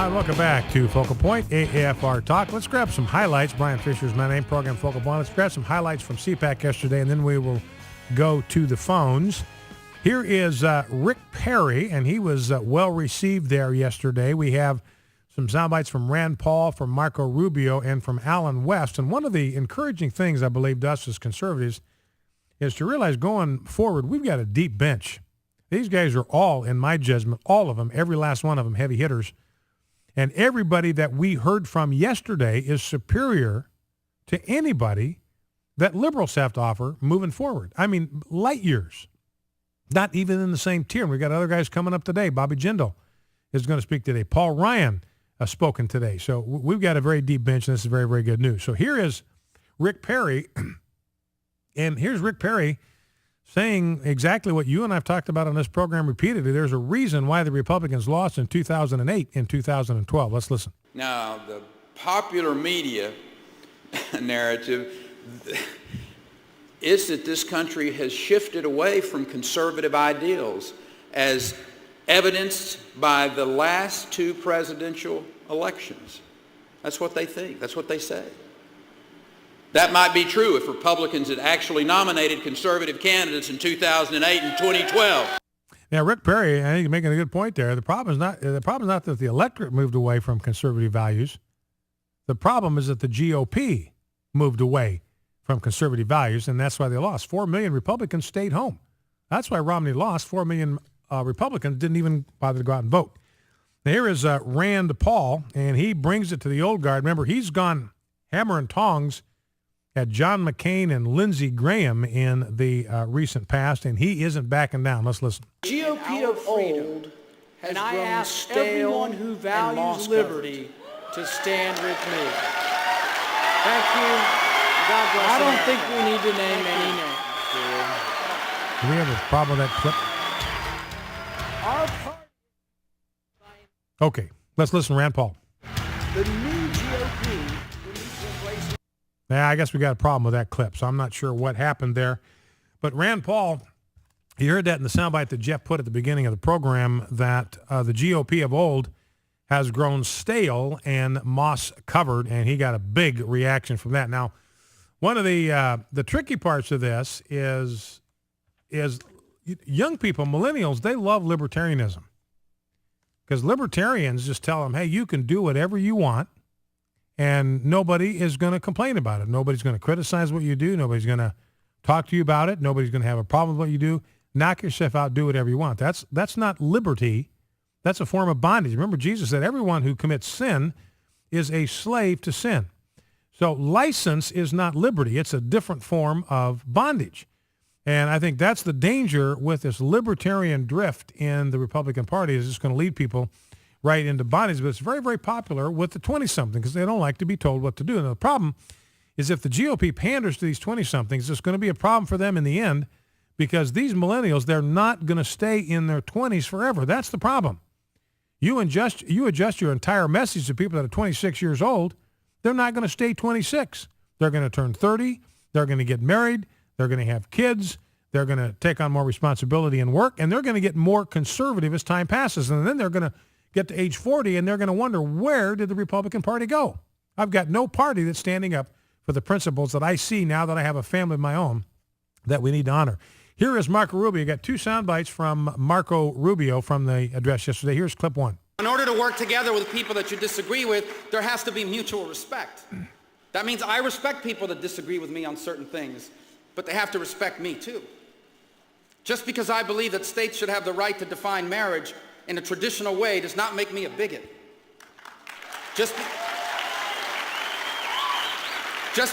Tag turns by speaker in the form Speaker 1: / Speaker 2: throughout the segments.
Speaker 1: Hi, welcome back to Focal Point, AAFR Talk. Let's grab some highlights. Brian Fisher is my name, program Focal Point. Let's grab some highlights from CPAC yesterday, and then we will go to the phones. Here is Rick Perry, and he was well received there yesterday. We have some sound bites from Rand Paul, from Marco Rubio, and from Alan West. And one of the encouraging things, I believe, to us as conservatives is to realize going forward, we've got a deep bench. These guys are all, in my judgment, all of them, every last one of them, heavy hitters. And everybody that we heard from yesterday is superior to anybody that liberals have to offer moving forward. I mean, light years. Not even in the same tier. We've got other guys coming up today. Bobby Jindal is going to speak today. Paul Ryan has spoken today. So we've got a very deep bench, and this is very, very good news. So here is Rick Perry. And here's Rick Perry saying exactly what you and I have talked about on this program repeatedly. There's a reason why the Republicans lost in 2008 and 2012. Let's listen.
Speaker 2: Now, the popular media narrative is that this country has shifted away from conservative ideals, as evidenced by the last two presidential elections. That's what they think. That's what they say. That might be true if Republicans had actually nominated conservative candidates in 2008 and 2012.
Speaker 1: Now, Rick Perry, I think he's making a good point there. The problem is not that the electorate moved away from conservative values. The problem is that the GOP moved away from conservative values, and that's why they lost. 4 million Republicans stayed home. That's why Romney lost. 4 million Republicans didn't even bother to go out and vote. Now, here is Rand Paul, and he brings it to the old guard. Remember, he's gone hammer and tongs at John McCain and Lindsey Graham in the recent past, and he isn't backing down. Let's listen.
Speaker 3: GOP of old has grown stale, everyone who values liberty to stand with me. Thank you. God bless. I don't think we need to name any names.
Speaker 1: Do we have a problem with that clip? Okay, let's listen to Rand Paul.
Speaker 3: The new GOP will need to embrace.
Speaker 1: Yeah, I guess we got a problem with that clip, so I'm not sure what happened there. But Rand Paul, you heard that in the soundbite that Jeff put at the beginning of the program, that the GOP of old has grown stale and moss-covered, and he got a big reaction from that. Now, one of the tricky parts of this is young people, millennials, they love libertarianism. Because libertarians just tell them, hey, you can do whatever you want, and nobody is going to complain about it. Nobody's going to criticize what you do. Nobody's going to talk to you about it. Nobody's going to have a problem with what you do. Knock yourself out, do whatever you want. That's not liberty. That's a form of bondage. Remember, Jesus said everyone who commits sin is a slave to sin. So license is not liberty. It's a different form of bondage. And I think that's the danger with this libertarian drift in the Republican Party, is it's going to lead people right into bondage. But it's very, very popular with the 20-somethings because they don't like to be told what to do. And the problem is if the GOP panders to these 20-somethings, it's going to be a problem for them in the end, because these millennials, they're not going to stay in their 20s forever. That's the problem. You adjust your entire message to people that are 26 years old, they're not going to stay 26. They're going to turn 30. They're going to get married. They're going to have kids. They're going to take on more responsibility and work, and they're going to get more conservative as time passes. And then they're going to get to age 40, and they're going to wonder, where did the Republican Party go? I've got no party that's standing up for the principles that I see now that I have a family of my own that we need to honor. Here is Marco Rubio. You got two sound bites from Marco Rubio from the address yesterday. Here's clip one.
Speaker 4: In order to work together with people that you disagree with, there has to be mutual respect. That means I respect people that disagree with me on certain things, but they have to respect me too. Just because I believe that states should have the right to define marriage in a traditional way does not make me a bigot. Just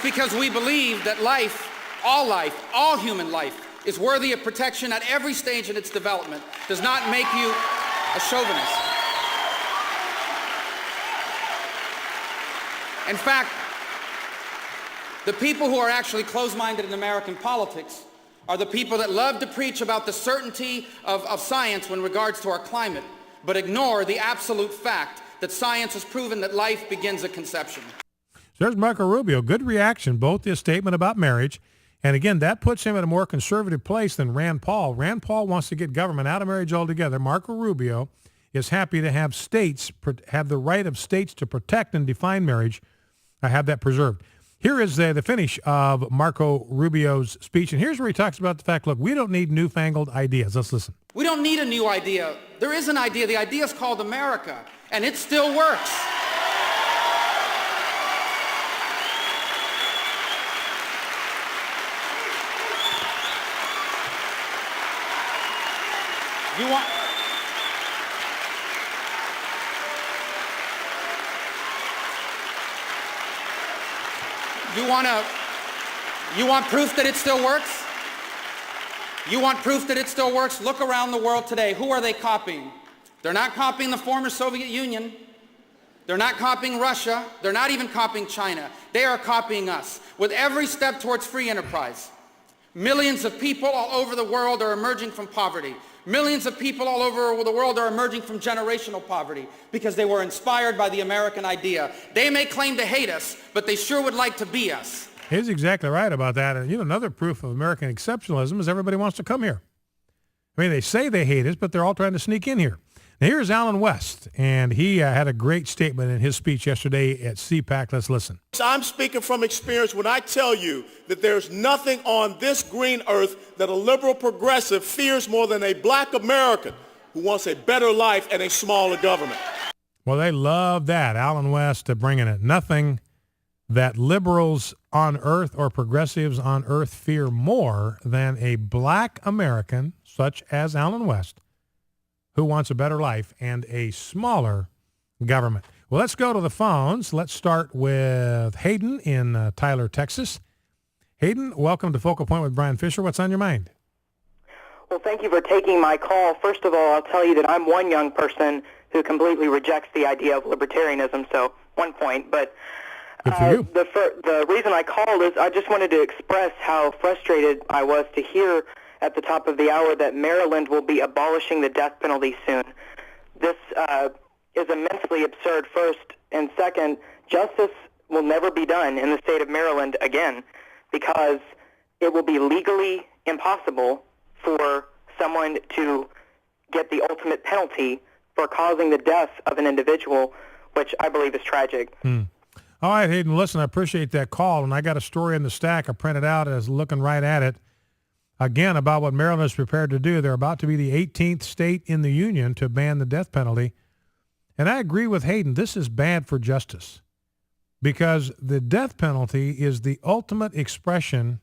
Speaker 4: because we believe that life, all human life, is worthy of protection at every stage in its development does not make you a chauvinist. In fact, the people who are actually closed-minded in American politics are the people that love to preach about the certainty of science when regards to our climate, but ignore the absolute fact that science has proven that life begins at conception.
Speaker 1: So there's Marco Rubio. Good reaction, both his statement about marriage, and again, that puts him in a more conservative place than Rand Paul. Rand Paul wants to get government out of marriage altogether. Marco Rubio is happy to have states have the right of states to protect and define marriage, have that preserved. Here is the finish of Marco Rubio's speech, and here's where he talks about the fact, look, we don't need newfangled ideas. Let's listen.
Speaker 4: We don't need a new idea. There is an idea. The idea is called America, and it still works. You want proof that it still works? You want proof that it still works? Look around the world today. Who are they copying? They're not copying the former Soviet Union. They're not copying Russia. They're not even copying China. They are copying us with every step towards free enterprise. Millions of people all over the world are emerging from poverty. Millions of people all over the world are emerging from generational poverty because they were inspired by the American idea. They may claim to hate us, but they sure would like to be us.
Speaker 1: He's exactly right about that. And another proof of American exceptionalism is everybody wants to come here. I mean, they say they hate us, but they're all trying to sneak in here. Now, here's Alan West, and he had a great statement in his speech yesterday at CPAC. Let's listen.
Speaker 5: I'm speaking from experience when I tell you that there's nothing on this green earth that a liberal progressive fears more than a black American who wants a better life and a smaller government.
Speaker 1: Well, they love that. Alan West bringing it. Nothing that liberals on earth or progressives on earth fear more than a black American, such as Alan West, who wants a better life and a smaller government. Well, let's go to the phones. Let's start with Hayden in Tyler, Texas. Hayden, welcome to Focal Point with Brian Fisher. What's on your mind?
Speaker 6: Well, thank you for taking my call. First of all, I'll tell you that I'm one young person who completely rejects the idea of libertarianism, so 1 point. But
Speaker 1: good for you.
Speaker 6: The reason I called is I just wanted to express how frustrated I was to hear at the top of the hour that Maryland will be abolishing the death penalty soon. This is immensely absurd, first, and second, justice will never be done in the state of Maryland again because it will be legally impossible for someone to get the ultimate penalty for causing the death of an individual, which I believe is tragic.
Speaker 1: All right, Hayden, listen, I appreciate that call, and I got a story in the stack. I printed out as looking right at it. Again, about what Maryland is prepared to do. They're about to be the 18th state in the union to ban the death penalty. And I agree with Hayden. This is bad for justice because the death penalty is the ultimate expression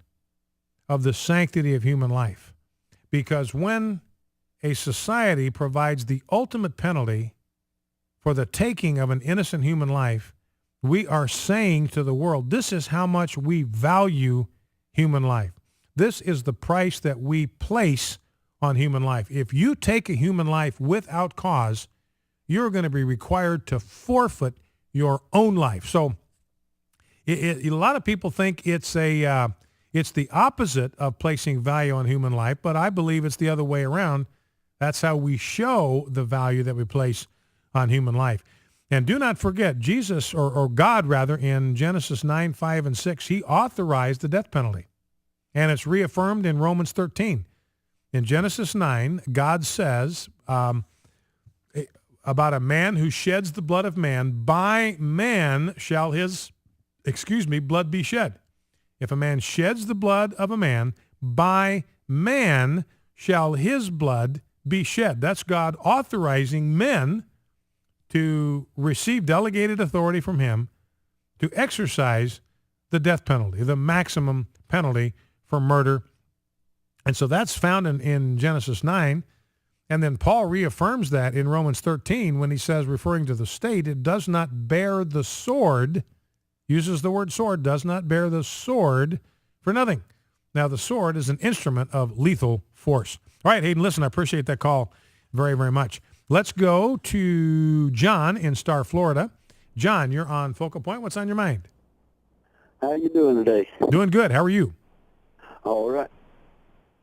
Speaker 1: of the sanctity of human life. Because when a society provides the ultimate penalty for the taking of an innocent human life, we are saying to the world, this is how much we value human life. This is the price that we place on human life. If you take a human life without cause, you're going to be required to forfeit your own life. So a lot of people think it's the opposite of placing value on human life, but I believe it's the other way around. That's how we show the value that we place on human life. And do not forget, Jesus, or God rather, in Genesis 9, 5, and 6, he authorized the death penalty. And it's reaffirmed in Romans 13. In Genesis 9, God says about a man who sheds the blood of man, by man shall his, blood be shed. If a man sheds the blood of a man, by man shall his blood be shed. That's God authorizing men to receive delegated authority from him to exercise the death penalty, the maximum penalty for murder. And so that's found in Genesis 9. And then Paul reaffirms that in Romans 13 when he says, referring to the state, it does not bear the sword, uses the word sword, does not bear the sword for nothing. Now, the sword is an instrument of lethal force. All right, Hayden, listen, I appreciate that call very, very much. Let's go to John in Star, Florida. John, you're on Focal Point. What's on your mind?
Speaker 7: How you doing today?
Speaker 1: Doing good. How are you?
Speaker 7: All right.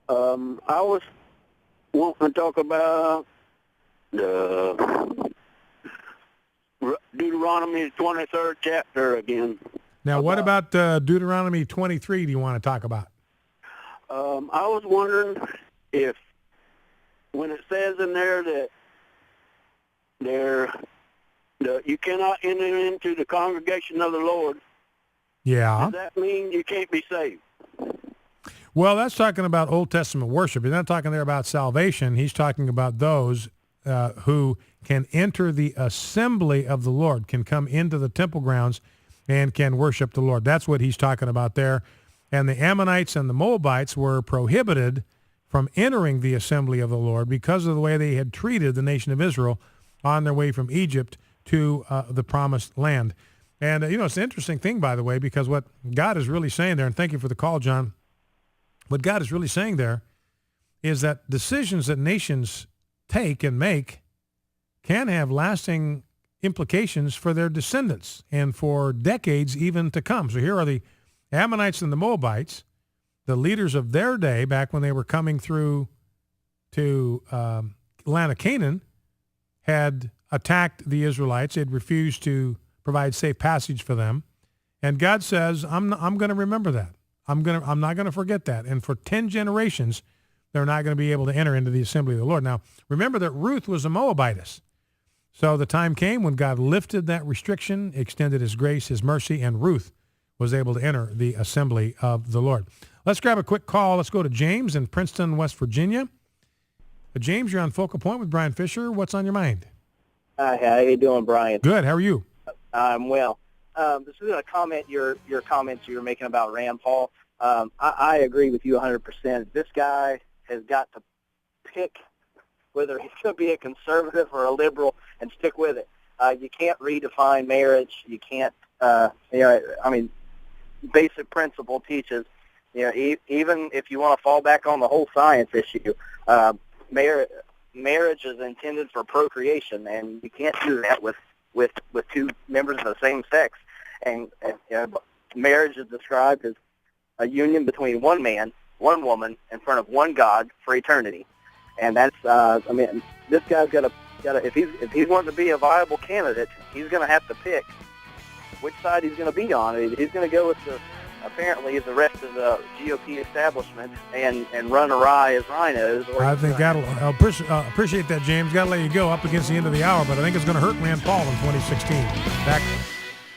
Speaker 7: I was wanting to talk about the Deuteronomy 23rd chapter again.
Speaker 1: Now, what about Deuteronomy 23 do you want to talk about?
Speaker 7: I was wondering if when it says in there that you cannot enter into the congregation of the Lord.
Speaker 1: Yeah.
Speaker 7: Does that mean you can't be saved?
Speaker 1: Well, that's talking about Old Testament worship. He's not talking there about salvation. He's talking about those who can enter the assembly of the Lord, can come into the temple grounds and can worship the Lord. That's what he's talking about there. And the Ammonites and the Moabites were prohibited from entering the assembly of the Lord because of the way they had treated the nation of Israel on their way from Egypt to the promised land. And, it's an interesting thing, by the way, because what God is really saying there, and thank you for the call, John, what God is really saying there is that decisions that nations take and make can have lasting implications for their descendants and for decades even to come. So here are the Ammonites and the Moabites, the leaders of their day back when they were coming through to land of Canaan, had attacked the Israelites. They had refused to provide safe passage for them. And God says, I'm going to remember that. I'm not going to forget that. And for 10 generations, they're not going to be able to enter into the assembly of the Lord. Now, remember that Ruth was a Moabitess. So the time came when God lifted that restriction, extended his grace, his mercy, and Ruth was able to enter the assembly of the Lord. Let's grab a quick call. Let's go to James in Princeton, West Virginia. James, you're on Focal Point with Brian Fisher. What's on your mind?
Speaker 8: Hi, how you doing, Brian?
Speaker 1: Good. How are you?
Speaker 8: I'm well. This is a comment, your comments you were making about Rand Paul. I agree with you 100%. This guy has got to pick whether he's going to be a conservative or a liberal and stick with it. You can't redefine marriage. You can't, basic principle teaches, even if you want to fall back on the whole science issue, marriage is intended for procreation, and you can't do that with two members of the same sex. And marriage is described as a union between one man, one woman, in front of one God for eternity. And that's, this guy's got to, if he's wanting to be a viable candidate, he's going to have to pick which side he's going to be on. He's going to go with apparently the rest of the GOP establishment and run awry as rhinos.
Speaker 1: I think I'll appreciate that, James. Got to let you go up against the end of the hour, but I think it's going to hurt Rand Paul in 2016. Back